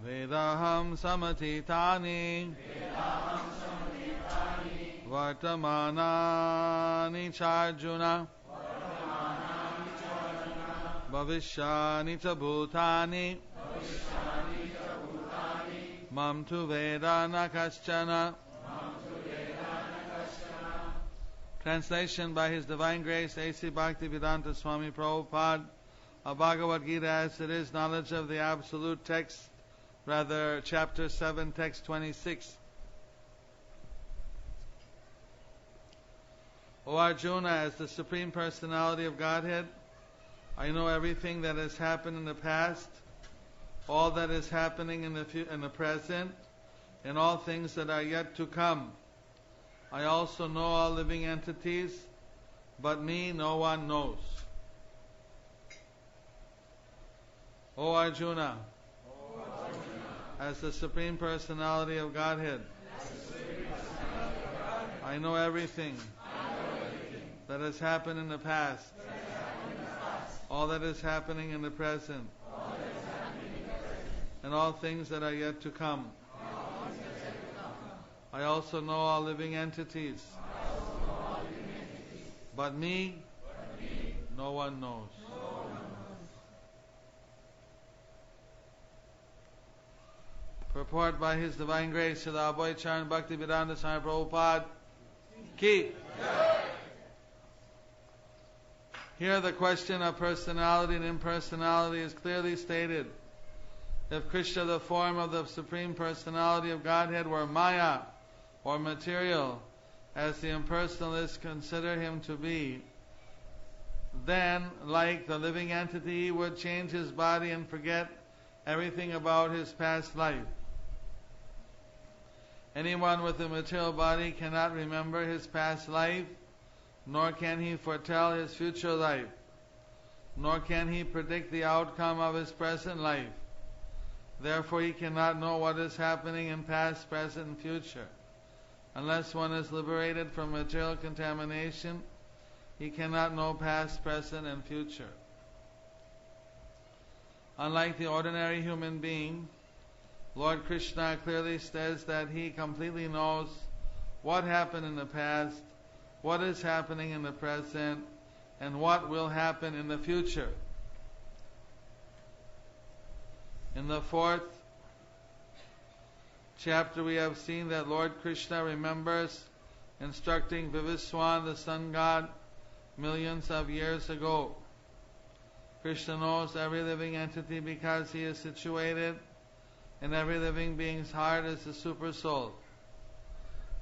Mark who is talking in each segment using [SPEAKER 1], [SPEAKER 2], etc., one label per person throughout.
[SPEAKER 1] Vedaham samatitani Vartamanani Charjuna Bhavishyani cha bhutani Mam tu Vedana kaschana. Translation by His Divine Grace A.C. Bhaktivedanta Swami Prabhupada of Bhagavad Gita as it is, knowledge of the absolute text, rather chapter 7, text 26. O Arjuna, as the Supreme Personality of Godhead, I know everything that has happened in the past, all that is happening in the present, and all things that are yet to come. I also know all living entities, but me no one knows. O Arjuna, as the Supreme Personality of Godhead, I know everything that has happened in the past, all that is happening in the present, and all things that are yet to come. I also know all living entities, but me, no one knows. Purport by His Divine Grace, Srila Abhay Charan Bhaktivedanta Swami Prabhupada Ki. Here the question of personality and impersonality is clearly stated. If Krishna, the form of the Supreme Personality of Godhead, were Maya, or material, as the impersonalists consider Him to be, then, like the living entity, He would change His body and forget everything about His past life. Anyone with a material body cannot remember his past life, nor can he foretell his future life, nor can he predict the outcome of his present life. Therefore he cannot know what is happening in past, present, and future. Unless one is liberated from material contamination, he cannot know past, present, and future. Unlike the ordinary human being, Lord Krishna clearly says that He completely knows what happened in the past, what is happening in the present, and what will happen in the future. In the 4th chapter we have seen that Lord Krishna remembers instructing Vivaswan, the sun god, millions of years ago. Krishna knows every living entity because He is situated in every living being's heart as the super soul.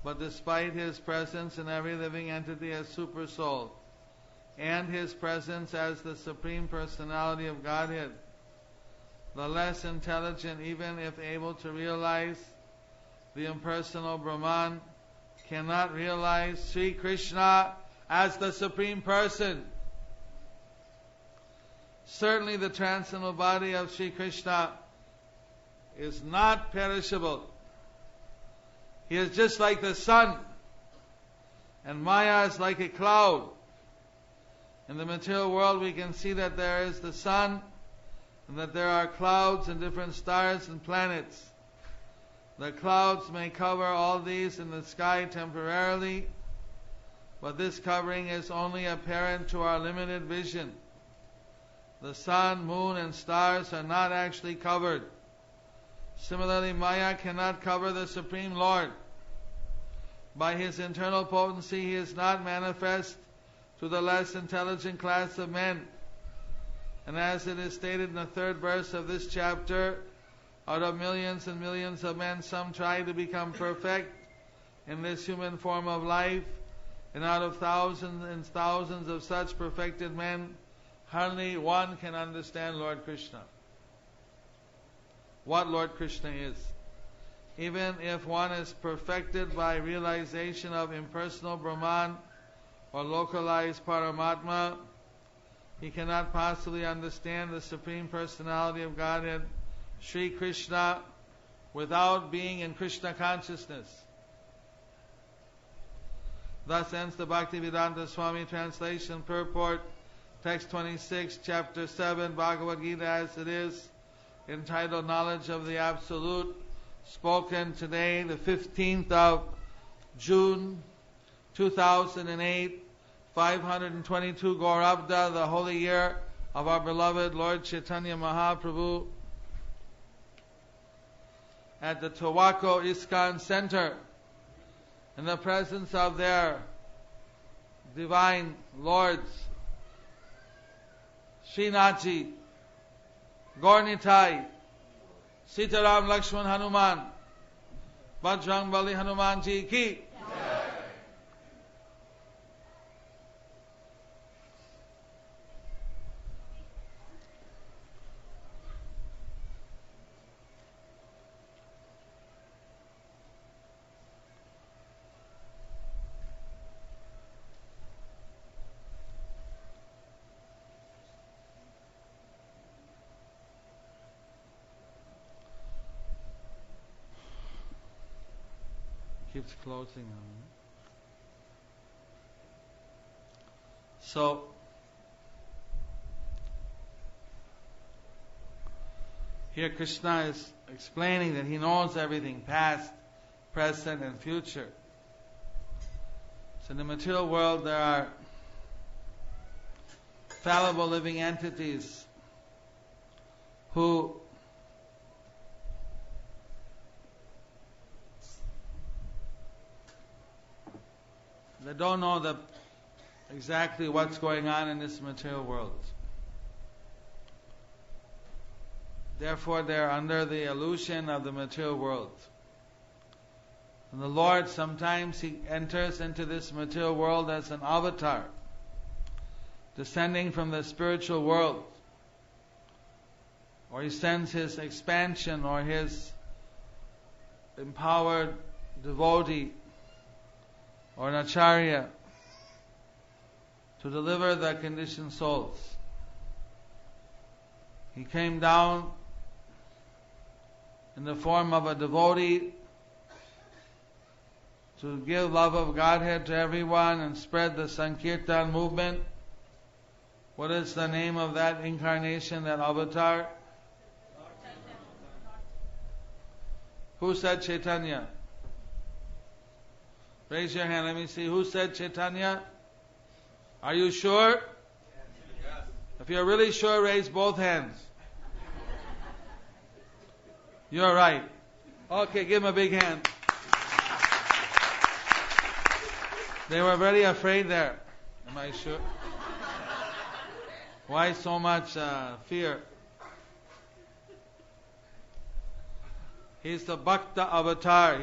[SPEAKER 1] But despite His presence in every living entity as super soul, and His presence as the Supreme Personality of Godhead, the less intelligent, even if able to realize the impersonal Brahman, cannot realize Sri Krishna as the Supreme Person. Certainly the transcendental body of Sri Krishna is not perishable. He is just like the sun, and Maya is like a cloud. In the material world we can see that there is the sun, and that there are clouds and different stars and planets. The clouds may cover all these in the sky temporarily, but this covering is only apparent to our limited vision. The sun, moon, and stars are not actually covered. Similarly, Maya cannot cover the Supreme Lord. By His internal potency, He is not manifest to the less intelligent class of men. And as it is stated in the 3rd verse of this chapter, out of millions and millions of men, some try to become perfect in this human form of life, and out of thousands and thousands of such perfected men, hardly one can understand Lord Krishna. What Lord Krishna is. Even if one is perfected by realization of impersonal Brahman or localized Paramatma, he cannot possibly understand the Supreme Personality of Godhead, Sri Krishna, without being in Krishna consciousness. Thus ends the Bhaktivedanta Swami translation purport, text 26, chapter 7, Bhagavad Gita as it is, entitled Knowledge of the Absolute, spoken today, the 15th of June, 2008, 522 Gaurabda, the holy year of our beloved Lord Chaitanya Mahaprabhu, at the Tawako ISKCON Center, in the presence of their divine lords, Srinathji, Gaurnitai, Sitaram Lakshman Hanuman, Bajrang Bali Hanuman Ji ki. Keeps closing. So, here Krishna is explaining that He knows everything, past, present and future. So in the material world there are fallible living entities who they don't know exactly what's going on in this material world. Therefore, they're under the illusion of the material world. And the Lord, sometimes He enters into this material world as an avatar, descending from the spiritual world. Or He sends His expansion or His empowered devotee or an acharya to deliver the conditioned souls. He came down in the form of a devotee to give love of Godhead to everyone and spread the Sankirtan movement. What is the name of that incarnation, that avatar? Who said Chaitanya? Raise your hand, let me see. Who said Chaitanya? Are you sure? Yes. If you're really sure, raise both hands. You're right. Okay, give him a big hand. They were very afraid there. Am I sure? Why so much fear? He's the Bhakta avatar.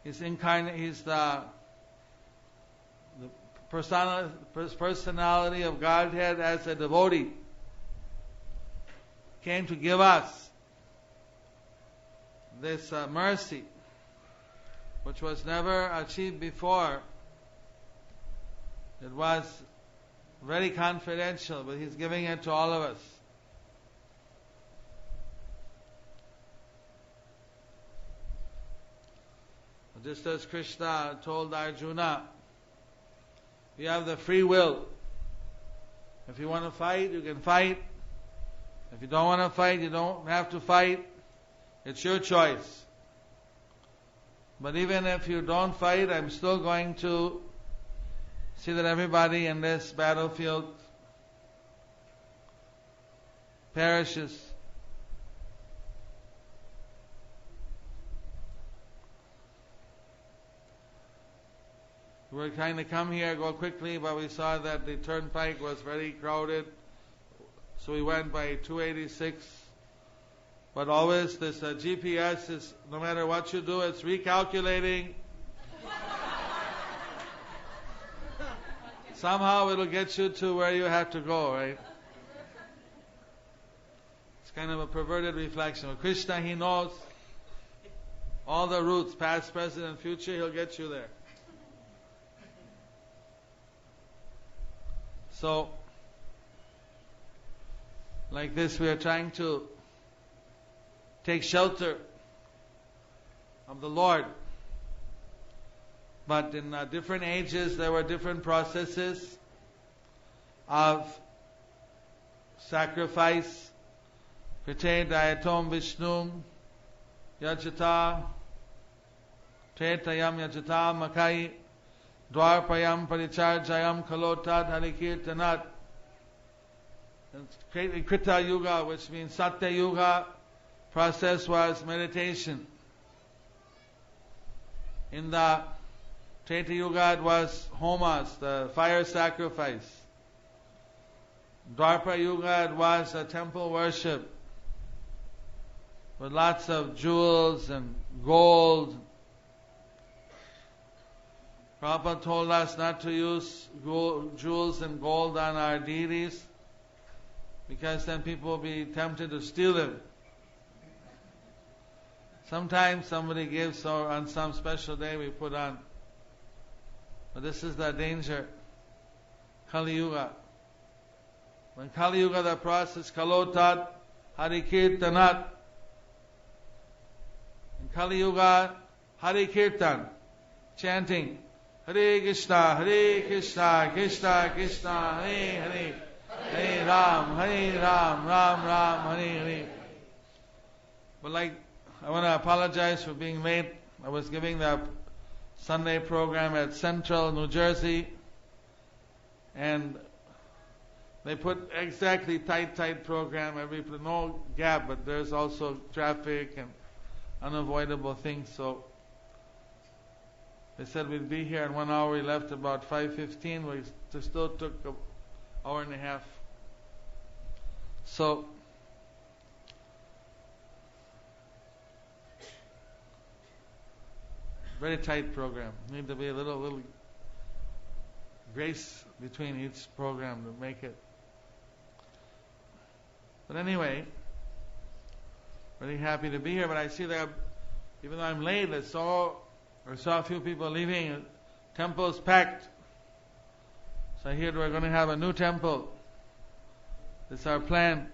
[SPEAKER 1] He's incarnate. He's the personality of Godhead as a devotee. Came to give us this mercy, which was never achieved before. It was very confidential, but He's giving it to all of us. Just as Krishna told Arjuna, you have the free will. If you want to fight, you can fight. If you don't want to fight, you don't have to fight. It's your choice. But even if you don't fight, I'm still going to see that everybody in this battlefield perishes. We were trying to come here, go quickly, but we saw that the turnpike was very crowded. So we went by 286. But always this GPS is, no matter what you do, it's recalculating. Somehow it'll get you to where you have to go, right? It's kind of a perverted reflection. Well, Krishna, He knows all the routes, past, present, and future. He'll get you there. So, like this, we are trying to take shelter of the Lord. But in different ages, there were different processes of sacrifice, Krite dayatom Vishnum Yajata Tretayam Yajata Makai Dwarpayam Paricharjayam Kalotad Harikirtanat. Krita Yuga, which means Satya Yuga, process was meditation. In the Treta Yuga it was homas, the fire sacrifice. Dwapara Yuga it was a temple worship with lots of jewels and gold. Prabhupada told us not to use jewels and gold on our deities, because then people will be tempted to steal them. Sometimes somebody gives, or on some special day we put on. But this is the danger. Kali Yuga. When Kali Yuga, the process, Kalotat, Harikirtanat. In Kali Yuga, Harikirtan, chanting, Hare Krishna, Krishna Krishna, Hare Hare, Hare Ram, Ram Ram, Hare Hare. But I want to apologize for being late. I was giving the Sunday program at Central, New Jersey, and they put exactly tight program, no gap, but there's also traffic and unavoidable things, so they said we'd be here in 1 hour. We left about 5:15. We still took an hour and a half. So very tight program. Need to be a little grace between each program to make it. But anyway, really happy to be here. But I see that even though I'm late, I saw a few people leaving. Temple's packed. So I hear we're going to have a new temple. It's our plan.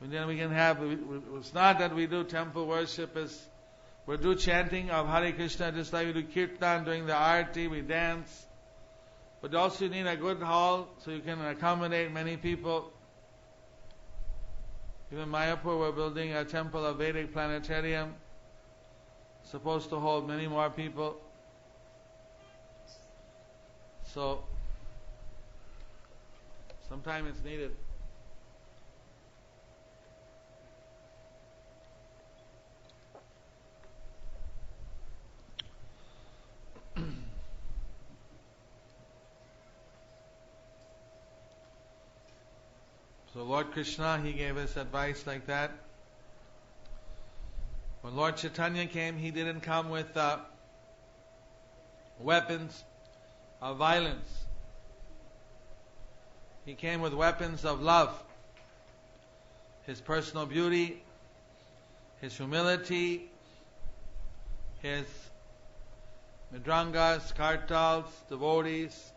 [SPEAKER 1] Then we can have. It's not that we do temple worship as we do chanting of Hare Krishna, just like we do kirtan during the arati, we dance. But also you need a good hall so you can accommodate many people. Even in Mayapur, we're building a temple, a Vedic planetarium, supposed to hold many more people. So, sometimes it's needed. So Lord Krishna, He gave us advice like that. When Lord Chaitanya came, He didn't come with weapons of violence. He came with weapons of love. His personal beauty, His humility, His midrangas, kartals, devotees.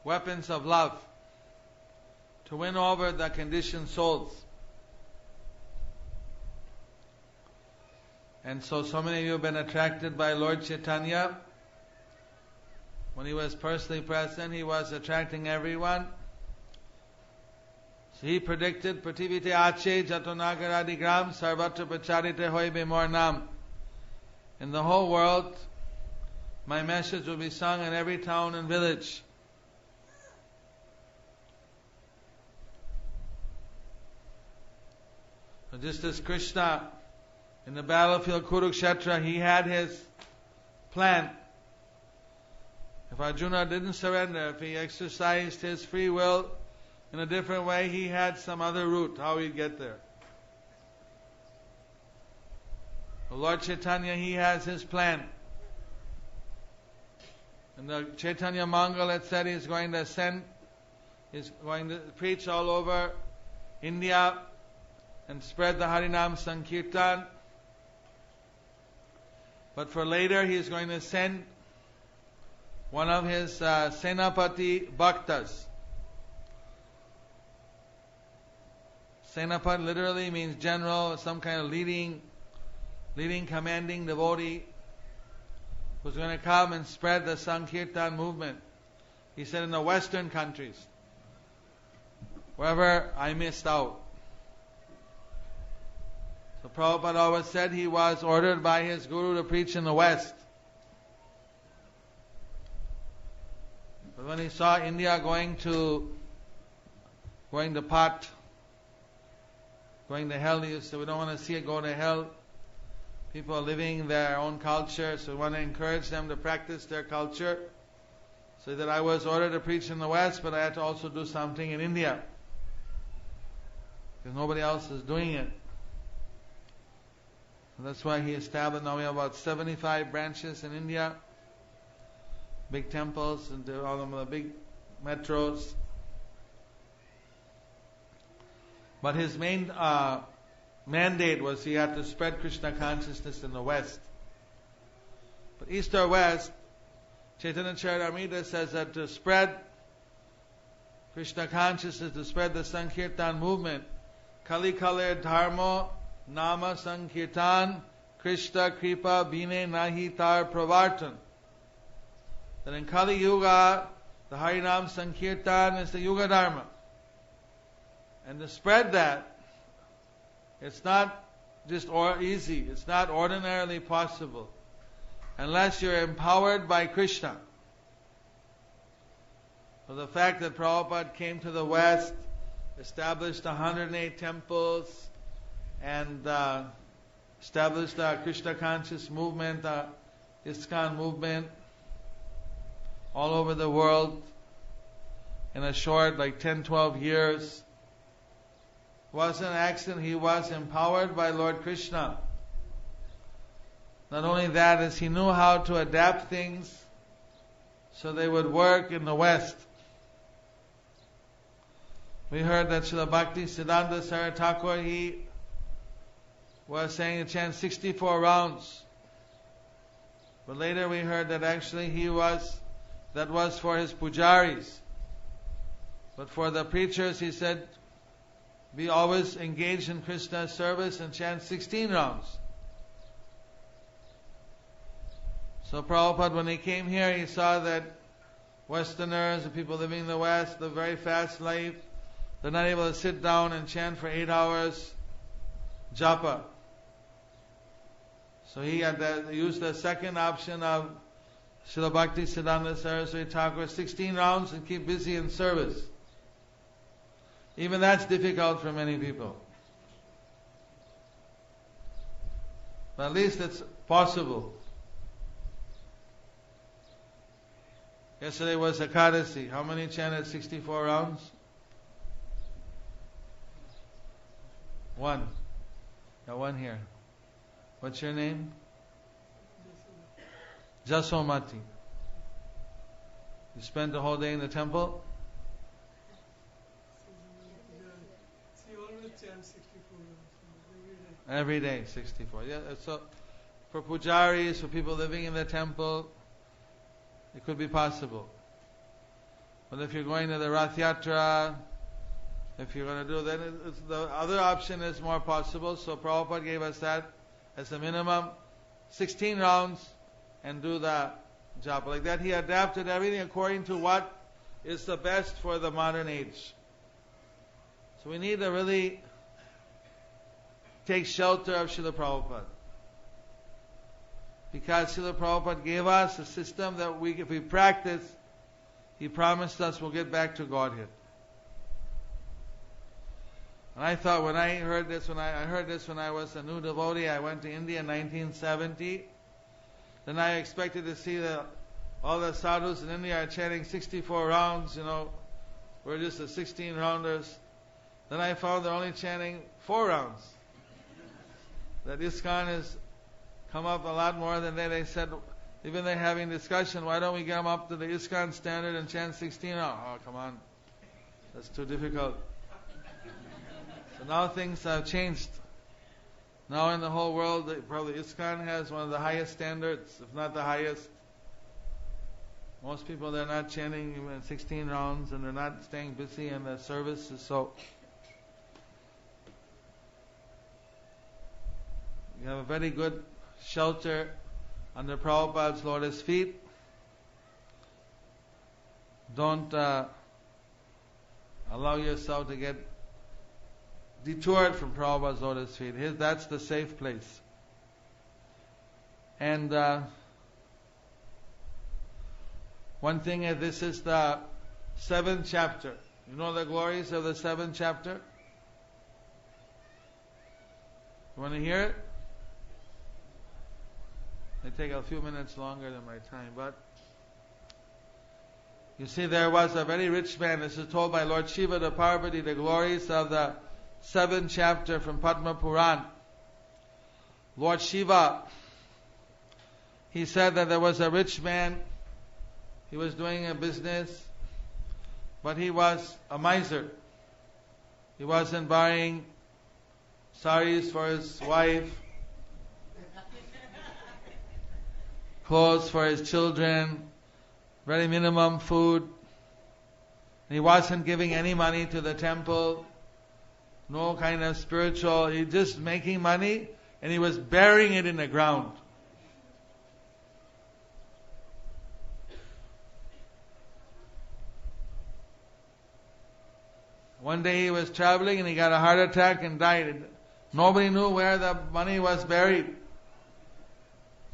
[SPEAKER 1] Weapons of love to win over the conditioned souls. And so many of you have been attracted by Lord Chaitanya. When He was personally present, He was attracting everyone. So He predicted, Prativite ache jatonagaradigram sarvatra pracharite hoibe mor nam. In the whole world, my message will be sung in every town and village. Just as Krishna in the battlefield Kurukshetra, he had his plan. If Arjuna didn't surrender, if he exercised his free will in a different way, he had some other route how he'd get there. The Lord Chaitanya, he has his plan. In the Chaitanya Mangal, it said he's going to preach all over India and spread the Harinam Sankirtan. But for later, he's going to send one of his Senapati Bhaktas. Senapati literally means general, some kind of leading, commanding devotee, who's going to come and spread the Sankirtan movement. He said in the Western countries. wherever I missed out. So Prabhupada always said he was ordered by his guru to preach in the West. But when he saw India going to pot, going to hell, he said, we don't want to see it go to hell. People are living their own culture, so we want to encourage them to practice their culture. So that I was ordered to preach in the West, but I had to also do something in India, because nobody else is doing it. So that's why he established, now we have about 75 branches in India, big temples, and all of the big metros. But his main mandate was he had to spread Krishna consciousness in the West. But East or West, Chaitanya Charitamrita says that to spread Krishna consciousness, to spread the Sankirtan movement, Kali Kale Dharma Nama Sankirtan Krishna Kripa Bine Nahi Tar Pravartan. That in Kali Yuga, the Harinam Sankirtan is the Yuga Dharma. And to spread that, it's not just easy, it's not ordinarily possible, unless you're empowered by Krishna. So the fact that Prabhupada came to the West, established 108 temples, and established the Krishna conscious movement, ISKCON movement, all over the world in a short 10-12 years, wasn't an accident. He was empowered by Lord Krishna. Not only that, as he knew how to adapt things so they would work in the West. We heard that Srila Bhakti Siddhanta Saraswati Thakur, he was saying to chant 64 rounds. But later we heard that actually that was for his pujaris. But for the preachers, he said, be always engaged in Krishna's service and chant 16 rounds. So Prabhupada, when he came here, he saw that Westerners, the people living in the West, live very fast life. They're not able to sit down and chant for 8 hours japa. So he had used the second option of Srila Bhakti Siddhanta Saraswati Thakur, 16 rounds and keep busy in service. Even that's difficult for many people. But at least it's possible. Yesterday was Ekadasi. How many chanted 64 rounds? One. Got one here. What's your name? Jasomati. You spent the whole day in the temple?
[SPEAKER 2] She always chants 64
[SPEAKER 1] every day, 64. Yeah, so for pujaris, for people living in the temple, it could be possible. But if you're going to the Rath Yatra, if you're going to do that, the other option is more possible. So Prabhupada gave us that as a minimum, 16 rounds, and do the japa. Like that, he adapted everything according to what is the best for the modern age. So we need to really take shelter of Srila Prabhupada. Because Srila Prabhupada gave us a system that if we practice, he promised us we'll get back to Godhead. And I thought when I heard this when I was a new devotee, I went to India in 1970. Then I expected to see all the sadhus in India are chanting 64 rounds, we're just the 16 rounders. Then I found they're only chanting 4 rounds. That ISKCON has come up a lot more than that. They said, even they're having discussion, why don't we get them up to the ISKCON standard and chant 16 rounds? Oh, come on. That's too difficult. So now things have changed. Now in the whole world, probably ISKCON has one of the highest standards, if not the highest. Most people, they're not chanting even 16 rounds, and they're not staying busy in their services. So you have a very good shelter under Prabhupada's lotus feet. Don't allow yourself to get detoured from Prabhupada's lotus feet. That's the safe place. And one thing is, this is the 7th chapter. You know the glories of the 7th chapter? You want to hear it? It take a few minutes longer than my time, but you see, there was a very rich man. This is told by Lord Shiva to Parvati, the glories of the 7th chapter from Padma Puran. Lord Shiva, he said that there was a rich man. He was doing a business, but he was a miser. He wasn't buying saris for his wife, clothes for his children, very minimum food. He wasn't giving any money to the temple, no kind of spiritual. He just making money, and he was burying it in the ground. One day he was traveling and he got a heart attack and died. Nobody knew where the money was buried.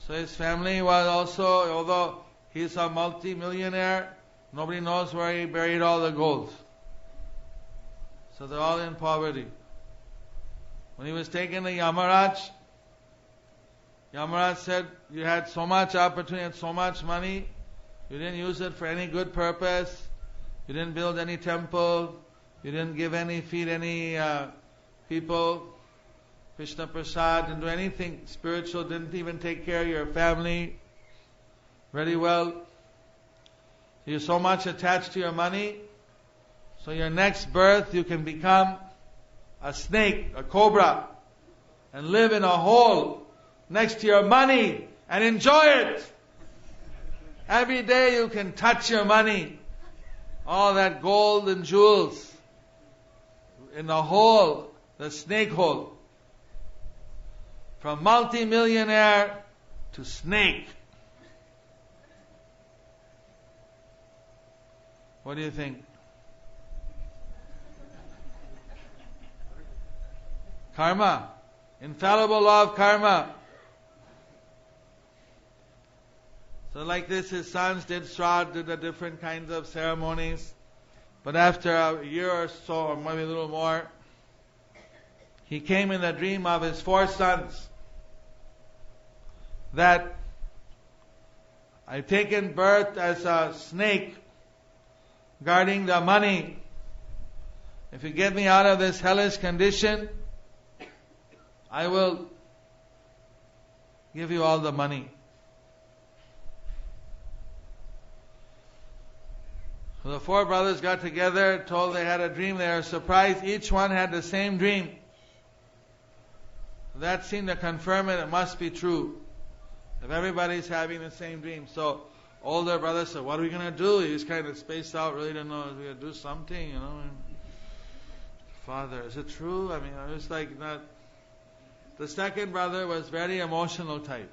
[SPEAKER 1] So his family was also, although he's a multi-millionaire, nobody knows where he buried all the gold. So they're all in poverty. When he was taken to Yamaraj, Yamaraj said, you had so much opportunity, had so much money, you didn't use it for any good purpose, you didn't build any temple, you didn't feed any people, Krishna Prasad, didn't do anything spiritual, didn't even take care of your family very well. You're so much attached to your money, so your next birth you can become a snake, a cobra, and live in a hole next to your money and enjoy it. Every day you can touch your money, all that gold and jewels, in the hole, the snake hole. From multi-millionaire to snake. What do you think? Karma. Infallible law of karma. So like this, his sons did Shraddha, did the different kinds of ceremonies. But after a year or so, or maybe a little more, he came in the dream of his 4 sons that I've taken birth as a snake guarding the money. If you get me out of this hellish condition, I will give you all the money. So the 4 brothers got together, told they had a dream. They were surprised. Each one had the same dream. That seemed to confirm it. It must be true. If everybody's having the same dream. So older brother said, what are we going to do? He was kind of spaced out, really didn't know if we going to do something, you know. Father, is it true? I mean, I was like not. The second brother was very emotional type.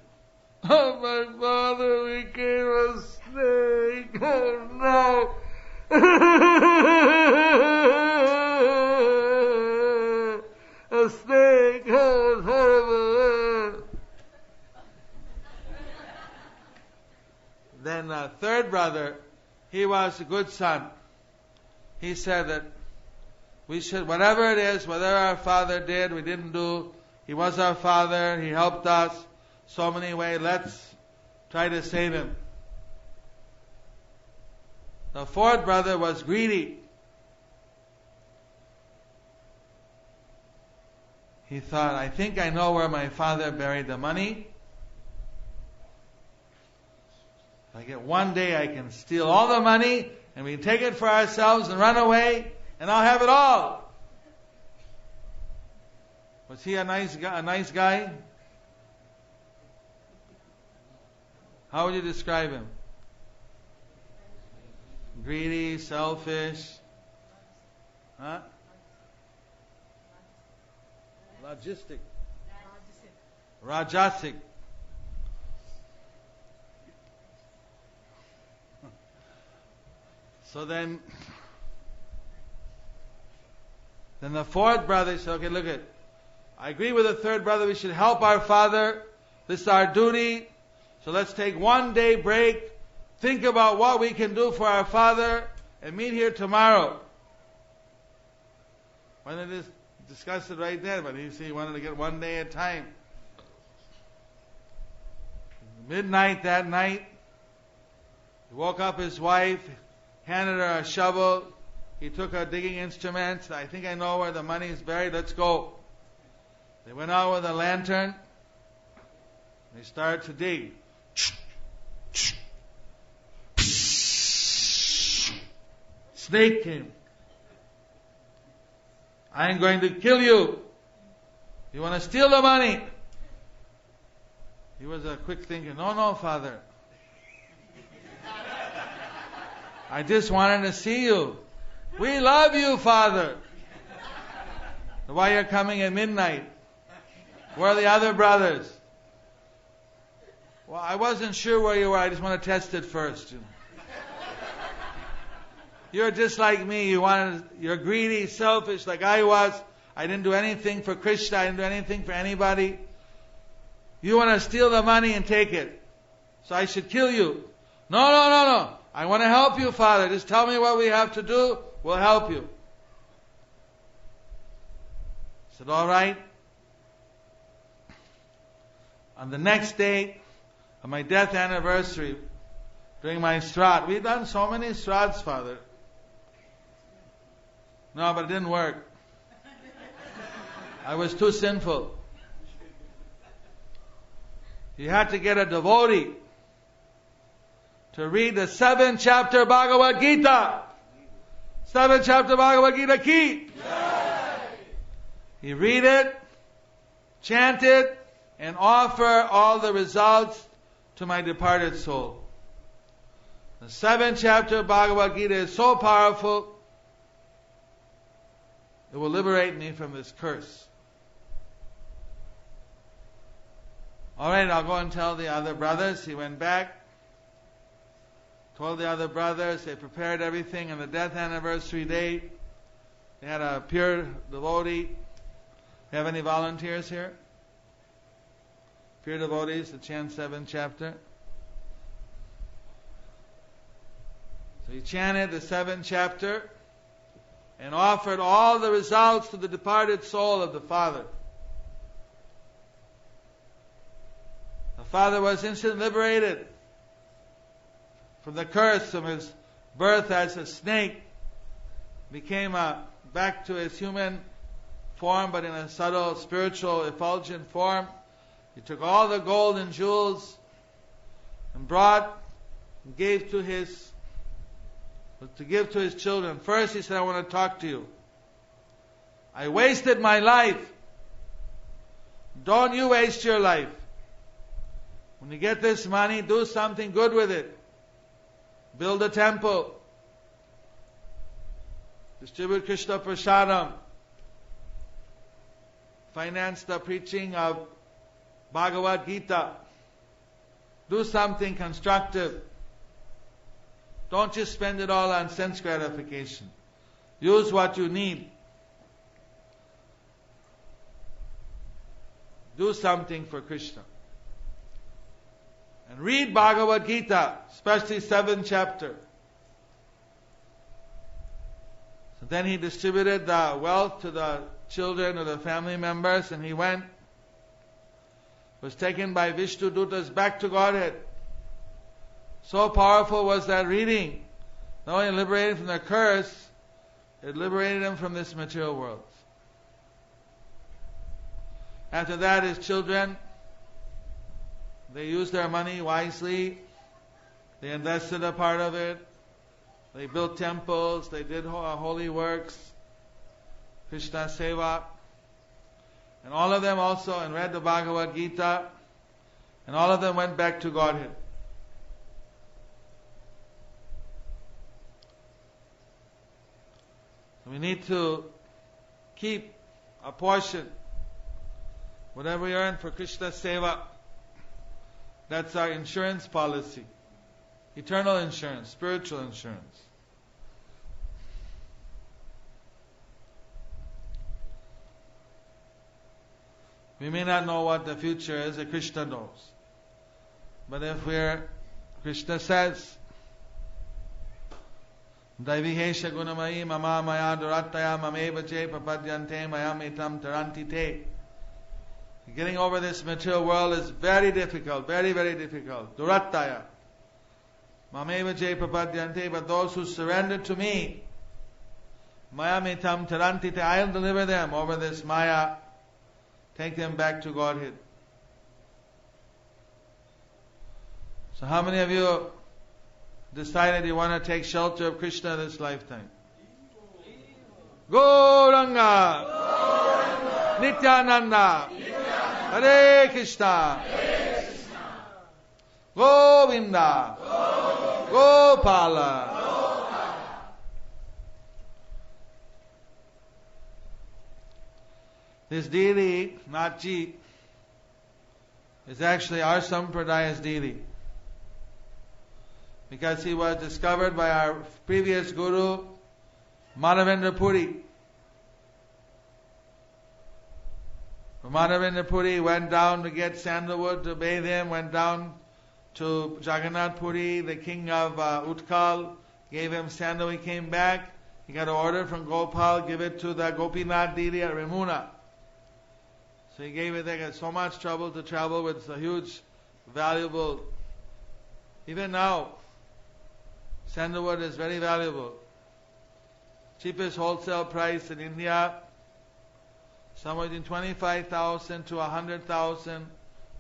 [SPEAKER 1] Oh, my father became a snake. Oh, no. A snake. Oh, it's horrible. Then the third brother, he was a good son. He said that we should, whatever it is, whatever our father did, we didn't do, he was our father, he helped us so many ways, let's try to save him. The fourth brother was greedy. He thought, I think I know where my father buried the money. If I get one day, I can steal all the money, and we can take it for ourselves and run away, and I'll have it all. Was he a nice guy? How would you describe him? Greedy, selfish, huh? Rajasic. So then, Then the fourth brother said, okay, look it. I agree with the third brother, we should help our father. This is our duty. So let's take 1 day break, think about what we can do for our father, and meet here tomorrow. Why didn't they just discuss it right there? But he wanted to get 1 day at a time. Midnight that night, he woke up his wife, handed her a shovel. He took her digging instruments. I think I know where the money is buried. Let's go. They went out with a lantern. They started to dig. Snake came. I am going to kill you. You want to steal the money? He was a quick thinker. No, Father. I just wanted to see you. We love you, Father. Why you're coming at midnight? Where are the other brothers? Well, I wasn't sure where you were. I just want to test it first. You're just like me. You're greedy, selfish, like I was. I didn't do anything for Krishna. I didn't do anything for anybody. You want to steal the money and take it. So I should kill you. No. I want to help you, Father. Just tell me what we have to do. We'll help you. I said, all right. On the next day of my death anniversary, during my Shraddh, we've done so many Shraddhs, Father. No, but it didn't work. I was too sinful. You had to get a devotee to read the 7th chapter Bhagavad Gita. 7th chapter Bhagavad Gita ki. You read it, chant it, and offer all the results to my departed soul. The 7th chapter Bhagavad Gita is so powerful, it will liberate me from this curse. Alright, I'll go and tell the other brothers. He went back, told the other brothers. They prepared everything on the death anniversary day. They had a pure devotee. Have any volunteers here? Pure devotees to chant 7th chapter. So he chanted the 7th chapter and offered all the results to the departed soul of the father. The father was instantly liberated from the curse of his birth as a snake. Became back to his human form, but in a subtle, spiritual, effulgent form. He took all the gold and jewels and brought and gave to give to his children. First he said, I want to talk to you. I wasted my life. Don't you waste your life. When you get this money, do something good with it. Build a temple. Distribute Krishna Prasadam. Finance the preaching of Bhagavad Gita. Do something constructive. Don't just spend it all on sense gratification. Use what you need. Do something for Krishna. And read Bhagavad Gita, especially 7th chapter. So then he distributed the wealth to the children or the family members, and he was taken by Vishnu Dutas back to Godhead. So powerful was that reading. Not only liberated from the curse, it liberated him from this material world. After that, his children, they used their money wisely. They invested a part of it. They built temples. They did holy works. Krishna Seva. And all of them also, and read the Bhagavad Gita. And all of them went back to Godhead. So we need to keep a portion, whatever we earn for Krishna Seva. That's our insurance policy. Eternal insurance, spiritual insurance. We may not know what the future is, Krishna knows. But if Krishna says, Daivihesha gunamai mama maya durataya mameva je papadyante mayam etam taranti te. Getting over this material world is very difficult, very, very difficult. Durataya. Mameva je papadyante, but those who surrender to me, mayam etam taranti te, I'll deliver them over this maya, take them back to Godhead. So how many of you decided you want to take shelter of Krishna this lifetime? Gauranga, Nityananda, Hare Krishna, Govinda, Gopala. This deity, Nachi, is actually our Sampradaya's deity. Because he was discovered by our previous guru, Madhavendra Puri. Madhavendra Puri went down to get sandalwood to bathe him, went down to Jagannath Puri, the king of Utkal, gave him sandal. He came back, he got an order from Gopal, give it to the Gopinath deity at Ramuna. So he gave it, they got so much trouble to travel with a huge, valuable, even now, sandalwood is very valuable. Cheapest wholesale price in India, somewhere between 25,000 to 100,000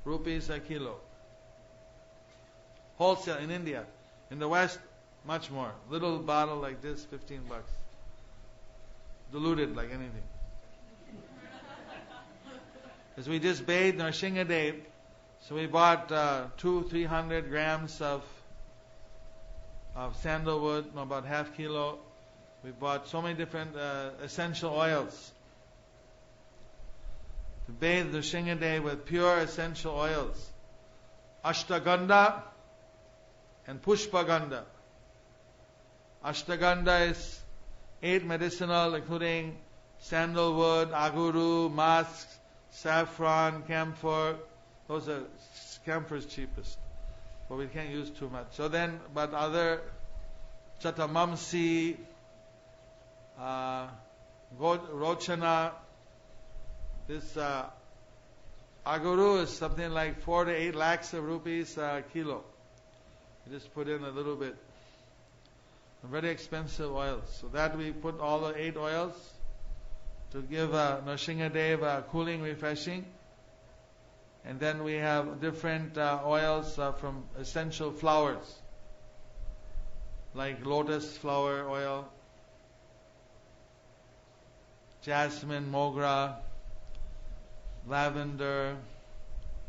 [SPEAKER 1] rupees a kilo. Wholesale in India. In the West, much more. Little bottle like this, $15. Diluted like anything. As we just bathed Narsingha Day, so we bought 200-300 grams of sandalwood, about half kilo. We bought so many different essential oils. To bathe the Narsingha Day with pure essential oils. Ashtagandha and Pushpagandha. Ashtagandha is 8 medicinal, including sandalwood, aguru, musk, saffron, camphor. Those are, camphor is cheapest, but we can't use too much. So then, but other chatamamsi, rochana, this aguru is something like 4 to 8 lakhs of rupees a kilo. You just put in a little bit. Very expensive oils. So that we put all the 8 oils to give Narsingha Dev cooling, refreshing. And then we have different oils from essential flowers, like lotus flower oil, jasmine, mogra, lavender,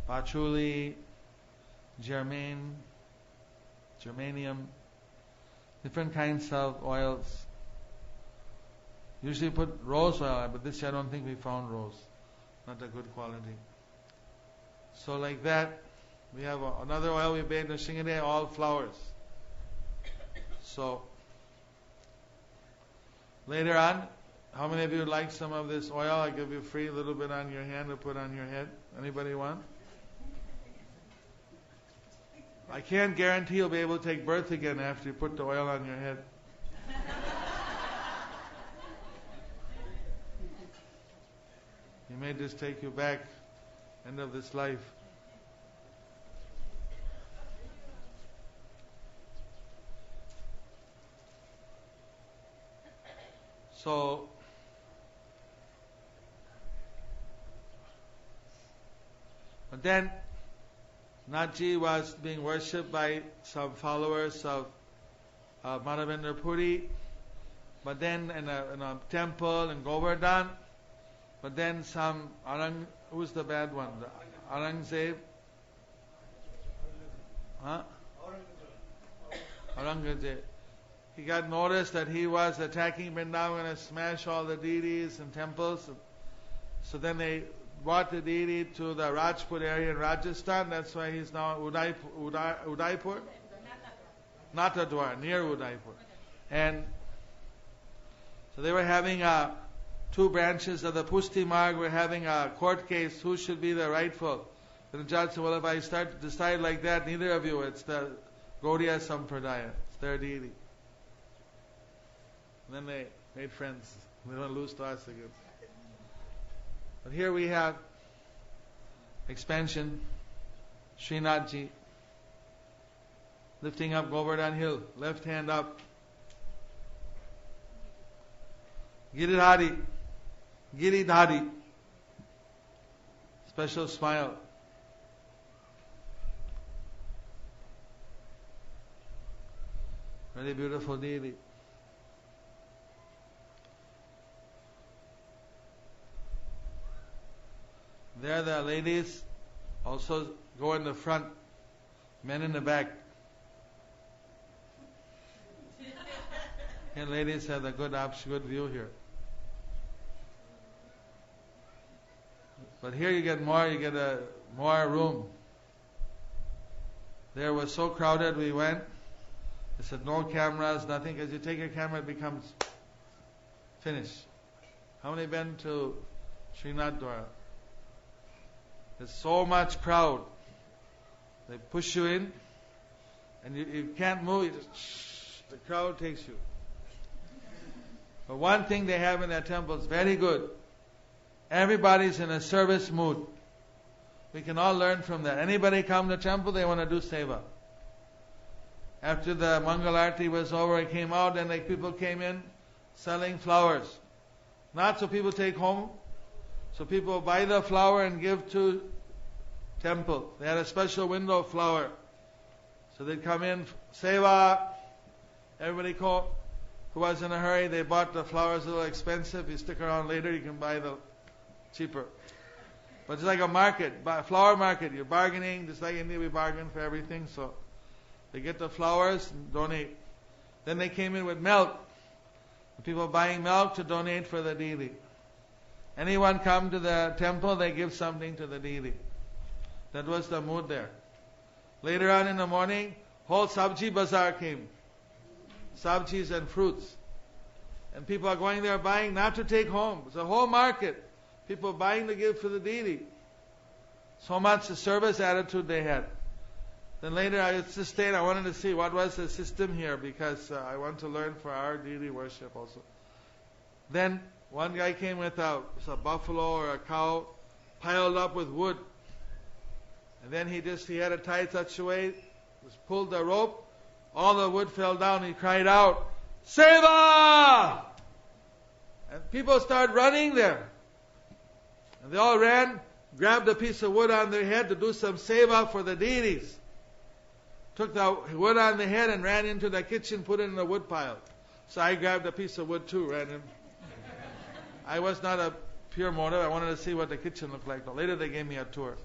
[SPEAKER 1] patchouli, germanium, different kinds of oils. Usually put rose oil, but this year I don't think we found rose. Not a good quality. So like that, we have another oil we made in Narsingha Day, all flowers. So later on, how many of you would like some of this oil? I'll give you free, a little bit on your hand to put on your head. Anybody want? I can't guarantee you'll be able to take birth again after you put the oil on your head. He may just take you back, end of this life. So, but then Nathji was being worshipped by some followers of Madhavendra Puri, but then in a temple in Govardhan, but then some who's the bad one? The Aurangzeb? Huh? Aurangzeb. He got noticed that he was attacking Vrindavan and smash all the deities and temples. So then they brought the deity to the Rajput area in Rajasthan. That's why he's now Udaipur? Natadwar, near Udaipur. And so they were having a two branches of the Pushti Marg were having a court case, who should be the rightful. And the judge said, well, if I start to decide like that, neither of you, it's the Gaudiya Sampradaya, it's their deity. And then they made friends. They don't lose to us again. But here we have expansion, Srinathji, lifting up Govardhan Hill, left hand up. Giridhari, Giridhari, special smile. Very beautiful deity. There the ladies also go in the front, men in the back. And ladies have a good view here. But here you get a more room. There was so crowded, we went. They said no cameras, nothing. As you take your camera, it becomes finished. How many been to Srinath Dwara? There's so much crowd. They push you in, and you can't move. You just, the crowd takes you. But one thing they have in their temple is very good. Everybody's in a service mood. We can all learn from that. Anybody come to the temple, they want to do seva. After the Mangalarti was over, I came out and people came in selling flowers. Not so people take home. So people buy the flower and give to temple. They had a special window of flower. So they'd come in, seva. Everybody who was in a hurry, they bought the flowers a little expensive. You stick around later, you can buy the cheaper. But it's like a market, flower market. You're bargaining, just like India, we bargain for everything. So they get the flowers and donate. Then they came in with milk. The people buying milk to donate for the deity. Anyone come to the temple, they give something to the deity. That was the mood there. Later on in the morning, whole sabji bazaar came. Sabjis and fruits. And people are going there buying not to take home. It's a whole market. People buying to give for the deity. So much the service attitude they had. Then later I just stayed. I wanted to see what was the system here because I want to learn for our deity worship also. Then one guy came with a buffalo or a cow piled up with wood. And then he had it tied such a way, just pulled the rope, all the wood fell down. He cried out, "Seva!" And people started running there. And they all ran, grabbed a piece of wood on their head to do some seva for the deities. Took the wood on the head and ran into the kitchen, put it in the wood pile. So I grabbed a piece of wood too, ran in. I was not a pure motive. I wanted to see what the kitchen looked like. But later they gave me a tour.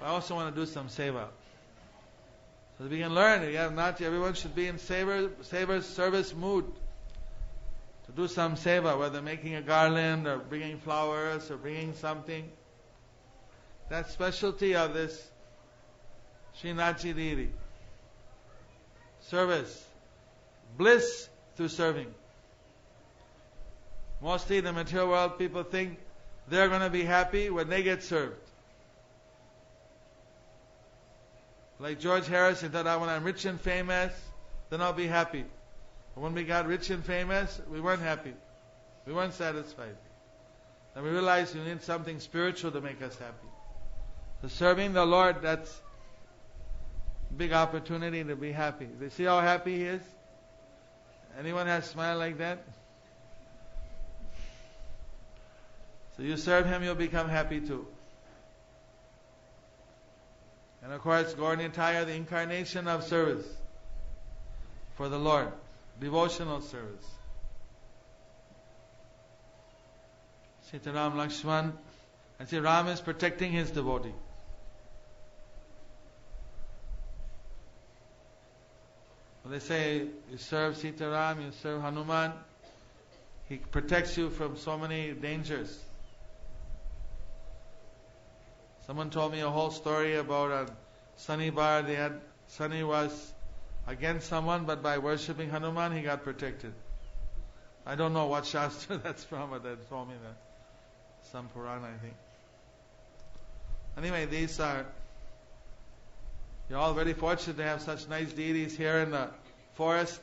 [SPEAKER 1] I also want to do some seva. So we can learn. Everyone should be in seva service mood. To do some seva, whether making a garland or bringing flowers or bringing something. That's specialty of this Srinathji deity. Service. Bliss through serving. Mostly in the material world, people think they're going to be happy when they get served. Like George Harrison said, when I'm rich and famous, then I'll be happy. But when we got rich and famous, we weren't happy. We weren't satisfied. And we realized we need something spiritual to make us happy. So serving the Lord, that's a big opportunity to be happy. You see how happy he is? Anyone has a smile like that? So you serve him, you'll become happy too. And of course, Gaur Nitaya, the incarnation of service for the Lord. Devotional service. Sita Ram Lakshman. And see, Ram is protecting his devotee. When they say you serve Sita Ram, you serve Hanuman, he protects you from so many dangers. Someone told me a whole story about a Sunny bar. Sunny was against someone, but by worshipping Hanuman, he got protected. I don't know what Shastra that's from, but they told me that. Some Purana, I think. Anyway, these are... You're all very fortunate to have such nice deities here in the forest.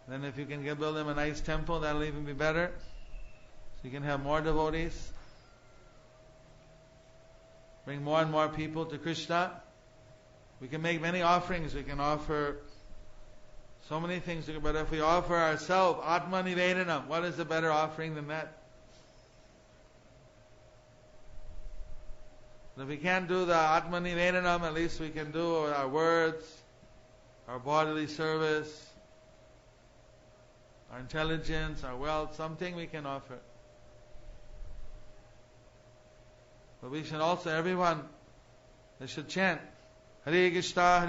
[SPEAKER 1] Then if you can build them a nice temple, that'll even be better. So you can have more devotees. Bring more and more people to Krishna. We can make many offerings. We can offer so many things. But if we offer ourselves, Atma Nivedanam, what is a better offering than that? And if we can't do the Atma Nivedanam, at least we can do our words, our bodily service, our intelligence, our wealth, something we can offer. But we should also, everyone, they should chant Hare Krishna,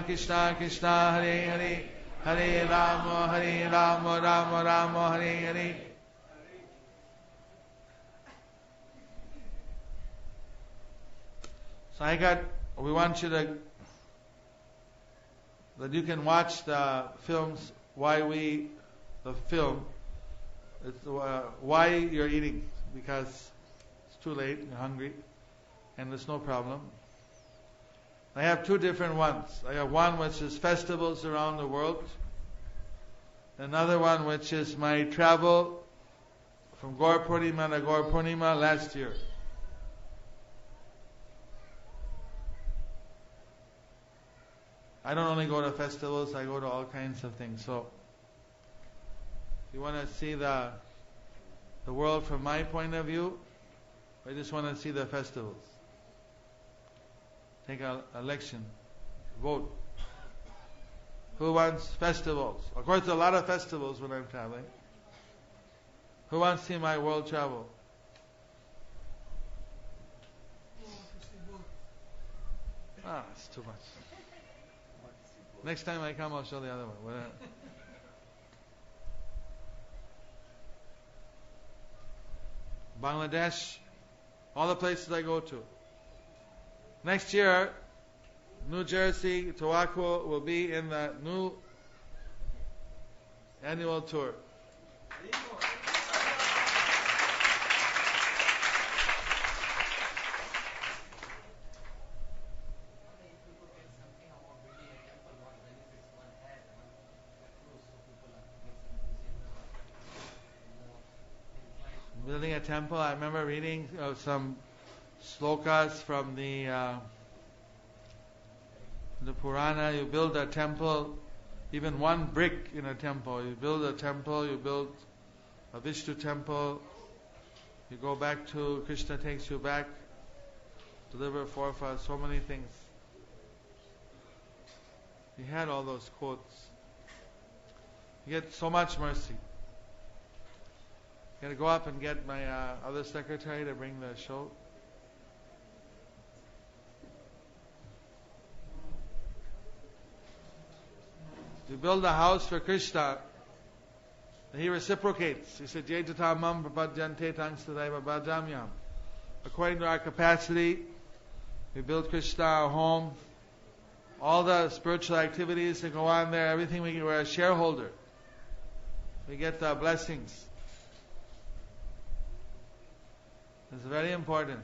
[SPEAKER 1] Krishna Krishna, Hare Hare, Hare Rama, Rama, Hare Hare. So we want you to, that you can watch the films, the film, it's why you're eating, because it's too late, you're hungry, and there's no problem. I have two different ones. I have one which is festivals around the world, another one which is my travel from Gaur Purnima to Gaur Purnima last year. I don't only go to festivals, I go to all kinds of things. So, if you want to see the world from my point of view, I just want to see the festivals. Take an election, vote. Who wants festivals? Of course, there are a lot of festivals when I'm traveling. Who wants to see my world travel? It's too much. Next time I come, I'll show the other one. Bangladesh, all the places I go to. Next year, New Jersey, Tobacco will be in the new annual tour. Building a temple, I remember reading some slokas from the Purana. You build a temple, even one brick in a temple. You build a temple, you build a Vishnu temple, you go back to, Krishna takes you back, deliver forefathers, so many things. He had all those quotes. You get so much mercy. I'm going to go up and get my other secretary to bring the show. You build a house for Krishna, and he reciprocates. He said, Jetatamam prapadyante tangstadaiva bhajamyam. According to our capacity, we build Krishna our home. All the spiritual activities that go on there, everything we're a shareholder. We get the blessings. It's very important.